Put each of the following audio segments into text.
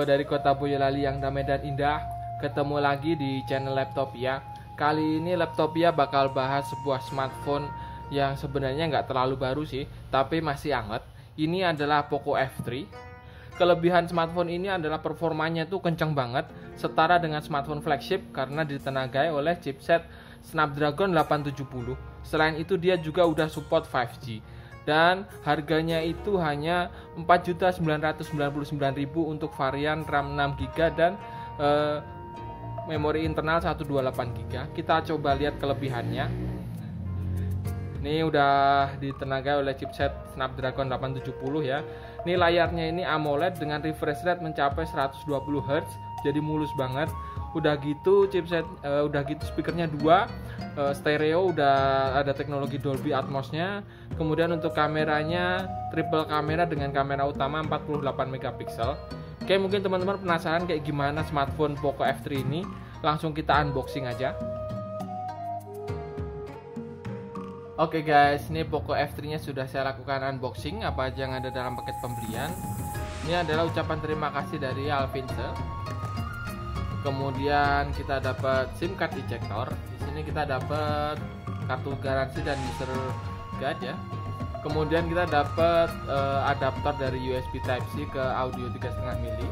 dari kota Boyolali yang damai dan indah. Ketemu lagi di channel Laptopia. Kali ini Laptopia bakal bahas sebuah smartphone yang sebenarnya nggak terlalu baru sih, tapi masih hangat. Ini adalah Poco F3. Kelebihan smartphone ini adalah performanya tuh kenceng banget, setara dengan smartphone flagship karena ditenagai oleh chipset Snapdragon 870. Selain itu dia juga udah support 5G. Dan harganya itu hanya 4.999.000 untuk varian RAM 6GB dan memori internal 128GB. Kita coba lihat kelebihannya. Ini udah ditenagai oleh chipset Snapdragon 870 ya. Ini layarnya ini AMOLED dengan refresh rate mencapai 120Hz, jadi mulus banget. Udah gitu speakernya 2, stereo, udah ada teknologi Dolby Atmos-nya. Kemudian untuk kameranya triple kamera dengan kamera utama 48MP. Oke, mungkin teman-teman penasaran kayak gimana smartphone Poco F3 ini. Langsung kita unboxing aja. Oke guys, ini Poco F3 nya sudah saya lakukan unboxing. Apa aja yang ada dalam paket pembelian. Ini adalah ucapan terima kasih dari Alvinse. Kemudian kita dapat SIM card ejector. Di sini kita dapat kartu garansi dan user guide ya. Kemudian kita dapat adaptor dari USB Type-C ke audio 3,5 mili.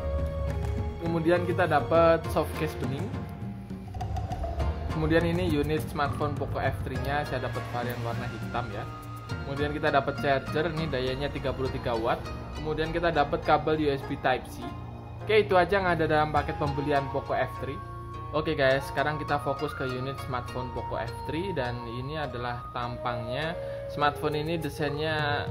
Kemudian kita dapat soft case bening. Kemudian ini unit smartphone Poco F3 nya saya dapat varian warna hitam ya. Kemudian kita dapat charger, ini dayanya 33 watt. Kemudian kita dapat kabel USB Type-C. Oke, itu aja yang ada dalam paket pembelian Poco F3. Oke guys, sekarang kita fokus ke unit smartphone Poco F3. Dan ini adalah tampangnya. Smartphone ini desainnya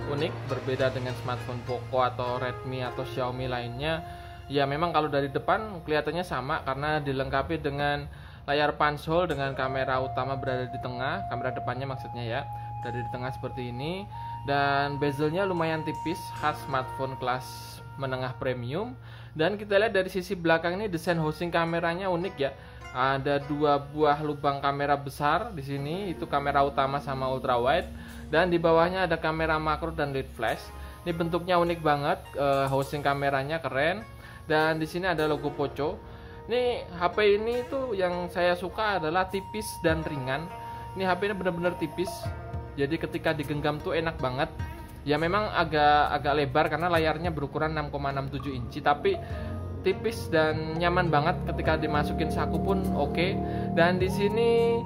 unik, berbeda dengan smartphone Poco atau Redmi atau Xiaomi lainnya. Ya memang kalau dari depan kelihatannya sama karena dilengkapi dengan layar punch hole dengan kamera utama berada di tengah, kamera depannya maksudnya ya, berada di tengah seperti ini. Dan bezelnya lumayan tipis, khas smartphone kelas menengah premium. Dan kita lihat dari sisi belakang ini desain housing kameranya unik ya. Ada 2 buah lubang kamera besar di sini, itu kamera utama sama ultra wide. Dan di bawahnya ada kamera makro dan LED flash. Ini bentuknya unik banget, housing kameranya keren. Dan di sini ada logo Poco. Ini HP ini tuh yang saya suka adalah tipis dan ringan. Ini HP ini benar-benar tipis. Jadi ketika digenggam tuh enak banget. Ya memang agak lebar karena layarnya berukuran 6,67 inci, tapi tipis dan nyaman banget ketika dimasukin saku pun oke. Dan di sini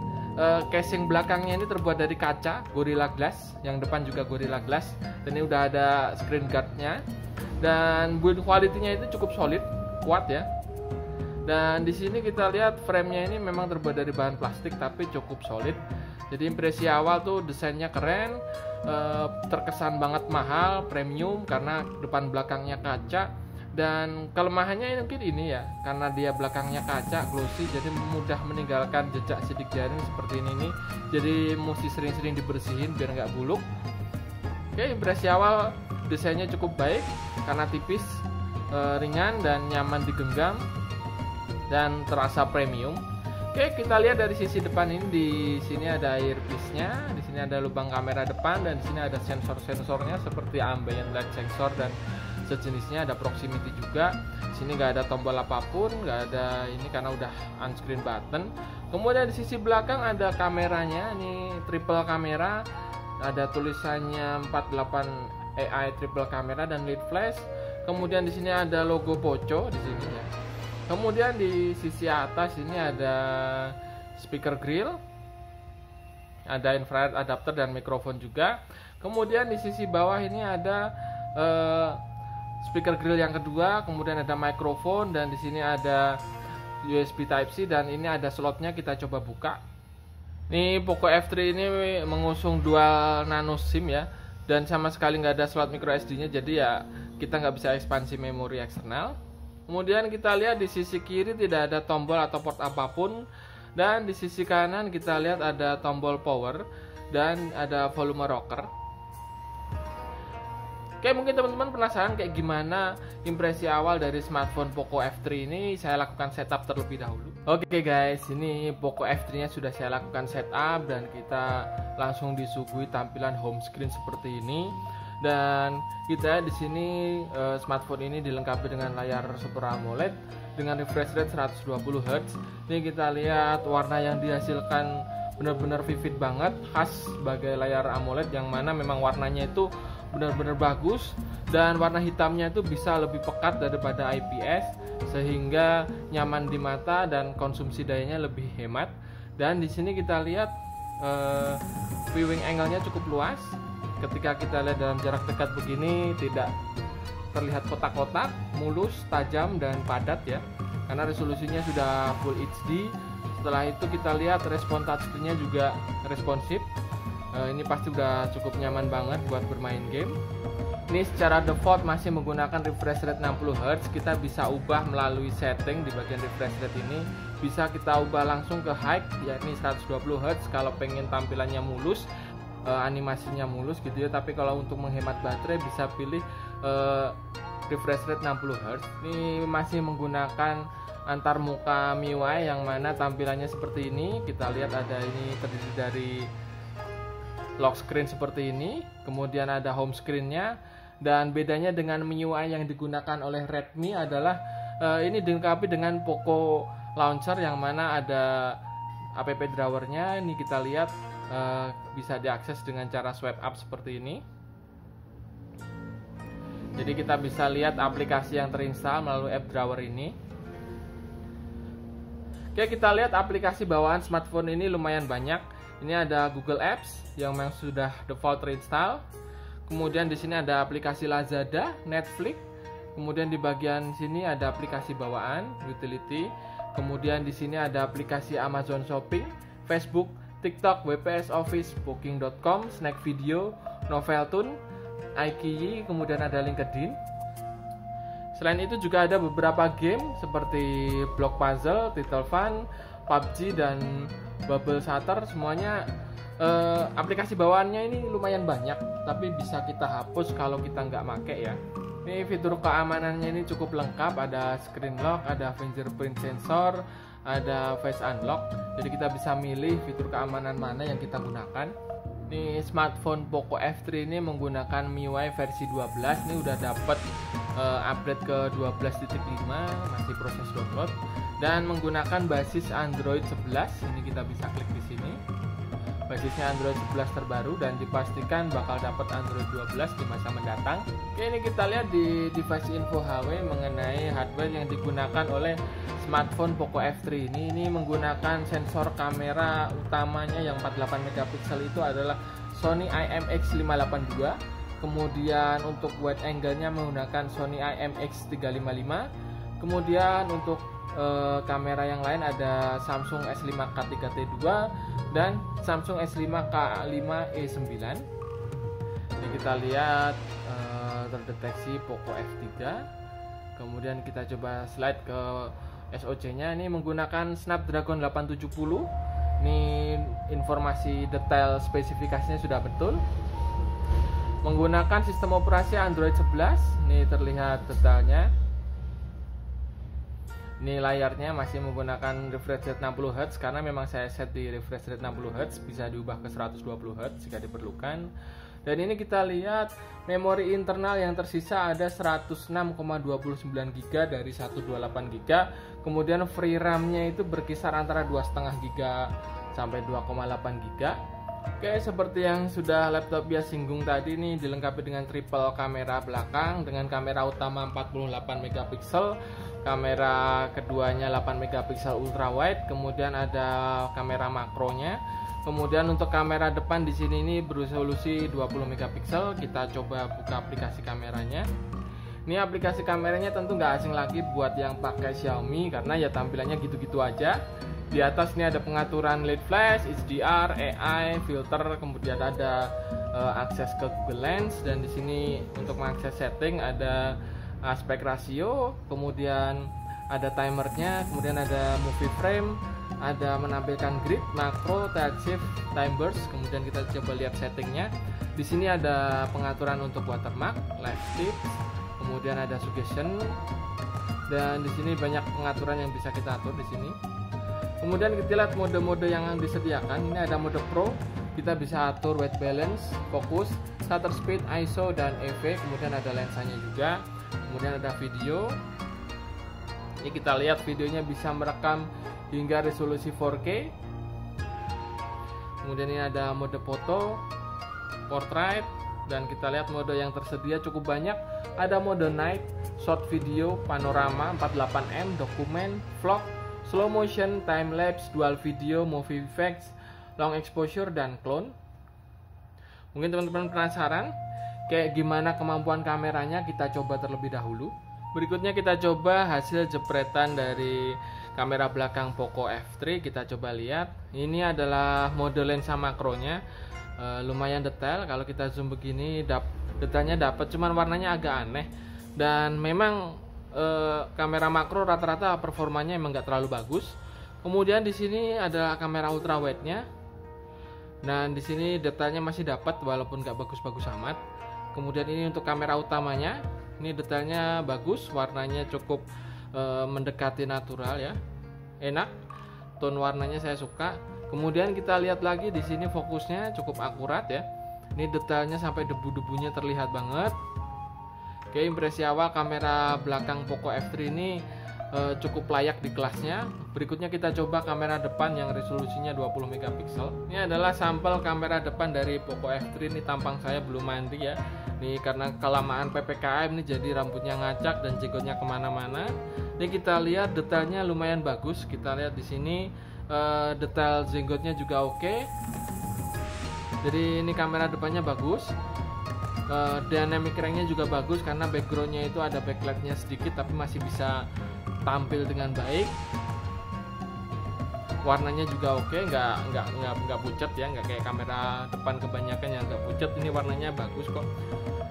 casing belakangnya ini terbuat dari kaca Gorilla Glass, yang depan juga Gorilla Glass. Dan ini udah ada screen guard-nya. Dan build quality-nya itu cukup solid, kuat ya. Dan di sini kita lihat frame-nya ini memang terbuat dari bahan plastik tapi cukup solid. Jadi impresi awal tuh desainnya keren, terkesan banget mahal, premium karena depan belakangnya kaca. Dan kelemahannya mungkin ini ya, karena dia belakangnya kaca, glossy, jadi mudah meninggalkan jejak sidik jari seperti ini nih. Jadi mesti sering-sering dibersihin biar nggak buluk. Oke, impresi awal desainnya cukup baik karena tipis, ringan dan nyaman digenggam. Dan terasa premium. Oke, kita lihat dari sisi depan ini. Di sini ada earpiece-nya, di sini ada lubang kamera depan, dan di sini ada sensor-sensornya seperti ambient light sensor dan sejenisnya. Ada proximity juga. Di sini nggak ada tombol apapun, nggak ada ini karena udah on screen button. Kemudian di sisi belakang ada kameranya, ini triple kamera. Ada tulisannya 48 AI triple kamera dan LED flash. Kemudian di sini ada logo Poco di sini ya. Kemudian di sisi atas ini ada speaker grill, ada infrared adapter dan mikrofon juga. Kemudian di sisi bawah ini ada speaker grill yang kedua, kemudian ada mikrofon, dan di sini ada USB Type-C, dan ini ada slotnya. Kita coba buka. Ini Poco F3 ini mengusung dual nano SIM ya, dan sama sekali nggak ada slot micro SD-nya, jadi ya kita nggak bisa ekspansi memori eksternal. Kemudian kita lihat di sisi kiri tidak ada tombol atau port apapun. Dan di sisi kanan kita lihat ada tombol power dan ada volume rocker. Oke, mungkin teman-teman penasaran kayak gimana impresi awal dari smartphone Poco F3 ini. Saya lakukan setup terlebih dahulu. Oke guys, ini Poco F3 nya sudah saya lakukan setup dan kita langsung disuguhi tampilan home screen seperti ini. Dan kita di sini smartphone ini dilengkapi dengan layar Super AMOLED dengan refresh rate 120 Hz. Ini kita lihat warna yang dihasilkan benar-benar vivid banget, khas sebagai layar AMOLED yang mana memang warnanya itu benar-benar bagus dan warna hitamnya itu bisa lebih pekat daripada IPS sehingga nyaman di mata dan konsumsi dayanya lebih hemat. Dan di sini kita lihat viewing angle-nya cukup luas. Ketika kita lihat dalam jarak dekat begini tidak terlihat kotak-kotak, mulus, tajam dan padat ya. Karena resolusinya sudah Full HD. Setelah itu kita lihat respon touchscreen-nya juga responsif. Ini pasti udah cukup nyaman banget buat bermain game. Ini secara default masih menggunakan refresh rate 60 Hz. Kita bisa ubah melalui setting di bagian refresh rate ini. Bisa kita ubah langsung ke high, yakni 120 Hz kalau pengen tampilannya mulus, animasinya mulus gitu ya. Tapi kalau untuk menghemat baterai bisa pilih refresh rate 60 Hz. Ini masih menggunakan antar muka MIUI yang mana tampilannya seperti ini. Kita lihat ada ini terdiri dari lock screen seperti ini, kemudian ada home screen-nya. Dan bedanya dengan MIUI yang digunakan oleh Redmi adalah ini dilengkapi dengan Poco Launcher yang mana ada app drawer-nya. Ini kita lihat bisa diakses dengan cara swipe up seperti ini. Jadi kita bisa lihat aplikasi yang terinstall melalui app drawer ini. Oke, kita lihat aplikasi bawaan smartphone ini lumayan banyak. Ini ada Google Apps yang memang sudah default terinstall. Kemudian di sini ada aplikasi Lazada, Netflix. Kemudian di bagian sini ada aplikasi bawaan, utility. Kemudian di sini ada aplikasi Amazon Shopping, Facebook, TikTok, WPS Office, Booking.com, Snack Video, Noveltune, iQIYI, kemudian ada LinkedIn. Selain itu juga ada beberapa game seperti Block Puzzle, Title Fun, PUBG, dan Bubble Shutter. Semuanya aplikasi bawaannya ini lumayan banyak, tapi bisa kita hapus kalau kita nggak make ya. Ini fitur keamanannya ini cukup lengkap, ada screen lock, ada fingerprint sensor, ada face unlock. Jadi kita bisa milih fitur keamanan mana yang kita gunakan. Ini smartphone Poco F3 ini menggunakan MIUI versi 12. Ini udah dapat update ke 12.5, masih proses download dan menggunakan basis Android 11. Ini kita bisa klik di sini. Basisnya Android 11 terbaru dan dipastikan bakal dapat Android 12 di masa mendatang. Oke, ini kita lihat di device info HW mengenai hardware yang digunakan oleh smartphone Poco F3 ini. Ini menggunakan sensor kamera utamanya yang 48 megapiksel itu adalah Sony IMX582. Kemudian untuk wide angle-nya menggunakan Sony IMX355. Kemudian untuk kamera yang lain ada Samsung S5K3T2 dan Samsung S5K5E9. Ini kita lihat terdeteksi Poco F3. Kemudian kita coba slide ke SoC-nya. Ini menggunakan Snapdragon 870. Ini informasi detail spesifikasinya sudah betul. Menggunakan sistem operasi Android 11. Ini terlihat detailnya. Ini layarnya masih menggunakan refresh rate 60 Hz karena memang saya set di refresh rate 60 Hz, bisa diubah ke 120 Hz jika diperlukan. Dan ini kita lihat memori internal yang tersisa ada 106,29 GB dari 128 GB. Kemudian free RAM-nya itu berkisar antara 2,5 GB sampai 2,8 GB. Oke, seperti yang sudah laptop biasa singgung tadi, ini dilengkapi dengan triple kamera belakang dengan kamera utama 48 megapiksel, kamera keduanya 8 megapiksel ultra wide, kemudian ada kamera makronya. Kemudian untuk kamera depan di sini ini beresolusi 20 megapiksel. Kita coba buka aplikasi kameranya. Ini aplikasi kameranya tentu nggak asing lagi buat yang pakai Xiaomi karena ya tampilannya gitu-gitu aja. Di atas ini ada pengaturan LED flash, HDR, AI, filter, kemudian ada akses ke Google Lens, dan di sini untuk mengakses setting ada aspek ratio, kemudian ada timernya, kemudian ada movie frame, ada menampilkan grid, makro, tilt shift, time burst. Kemudian kita coba lihat settingnya. Di sini ada pengaturan untuk watermark, live tips, kemudian ada suggestion, dan di sini banyak pengaturan yang bisa kita atur di sini. Kemudian kita lihat mode-mode yang disediakan. Ini ada mode Pro, Kita bisa atur white balance, fokus, shutter speed, ISO, dan EV. Kemudian ada lensanya juga. Kemudian ada video. Ini kita lihat videonya bisa merekam hingga resolusi 4K. Kemudian ini ada mode foto, portrait, dan kita lihat mode yang tersedia cukup banyak. Ada mode night, short video, panorama, 48M, dokumen, vlog, slow motion, time lapse, dual video, movie effects, long exposure, dan clone. Mungkin teman-teman penasaran kayak gimana kemampuan kameranya, kita coba terlebih dahulu. Berikutnya kita coba hasil jepretan dari kamera belakang Poco F3. Kita coba lihat. Ini adalah mode lensa makronya. Lumayan detail. Kalau kita zoom begini, detailnya dapat, cuman warnanya agak aneh. Dan memang kamera makro rata-rata performanya emang nggak terlalu bagus. Kemudian di sini ada kamera ultra wide-nya. Dan di sini detailnya masih dapat walaupun nggak bagus-bagus amat. Kemudian ini untuk kamera utamanya. Ini detailnya bagus, warnanya cukup mendekati natural ya. Enak. Tone warnanya saya suka. Kemudian kita lihat lagi di sini fokusnya cukup akurat ya. Ini detailnya sampai debu-debunya terlihat banget. Oke, impresi awal kamera belakang Poco F3 ini cukup layak di kelasnya. Berikutnya kita coba kamera depan yang resolusinya 20 megapiksel. Ini adalah sampel kamera depan dari Poco F3. Ini tampang saya belum mandi ya. Ini karena kelamaan PPKM ini jadi rambutnya ngacak dan jenggotnya kemana-mana. Ini kita lihat detailnya lumayan bagus. Kita lihat di sini detail jenggotnya juga oke. Jadi ini kamera depannya bagus. Dynamic range-nya juga bagus karena backgroundnya itu ada backlightnya sedikit tapi masih bisa tampil dengan baik. Warnanya juga oke, nggak pucat ya, nggak kayak kamera depan kebanyakan yang nggak pucat. Ini warnanya bagus kok.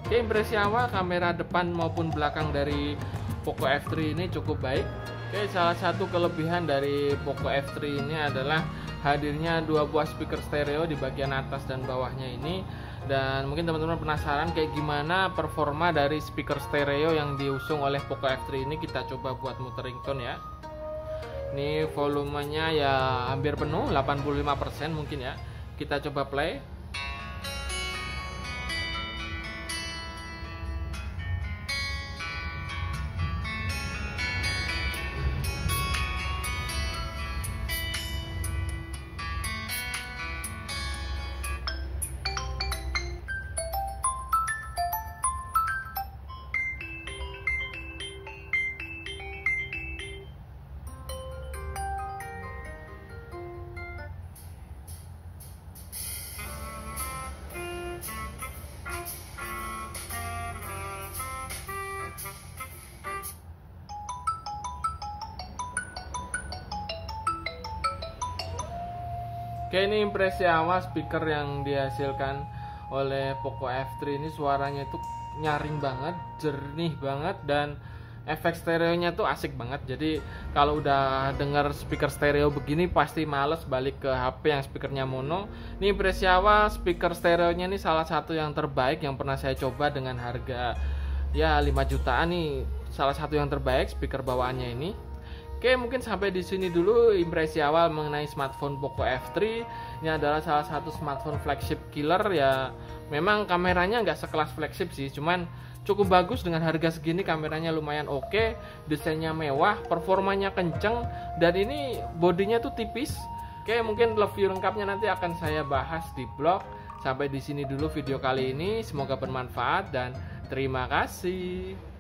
Oke, impresi awal kamera depan maupun belakang dari Poco F3 ini cukup baik. Oke, salah satu kelebihan dari Poco F3 ini adalah hadirnya dua buah speaker stereo di bagian atas dan bawahnya ini. Dan mungkin teman-teman penasaran kayak gimana performa dari speaker stereo yang diusung oleh Poco F3 ini. Kita coba buat muter ringtone ya. Ini volumenya ya hampir penuh, 85% mungkin ya. Kita coba play. Oke, ini impresi awal speaker yang dihasilkan oleh Poco F3 ini. Suaranya itu nyaring banget, jernih banget, dan efek stereonya tuh asik banget. Jadi kalau udah denger speaker stereo begini pasti males balik ke HP yang speakernya mono. Ini impresi awal speaker stereonya ini salah satu yang terbaik yang pernah saya coba dengan harga ya 5 jutaan nih. Salah satu yang terbaik speaker bawaannya ini. Oke, mungkin sampai di sini dulu impresi awal mengenai smartphone Poco F3. Ini adalah salah satu smartphone flagship killer ya. Memang kameranya nggak sekelas flagship sih, cuman cukup bagus dengan harga segini. Kameranya lumayan oke, desainnya mewah, performanya kenceng, dan ini bodinya tuh tipis. Oke, mungkin review lengkapnya nanti akan saya bahas di blog. Sampai di sini dulu video kali ini, semoga bermanfaat dan terima kasih.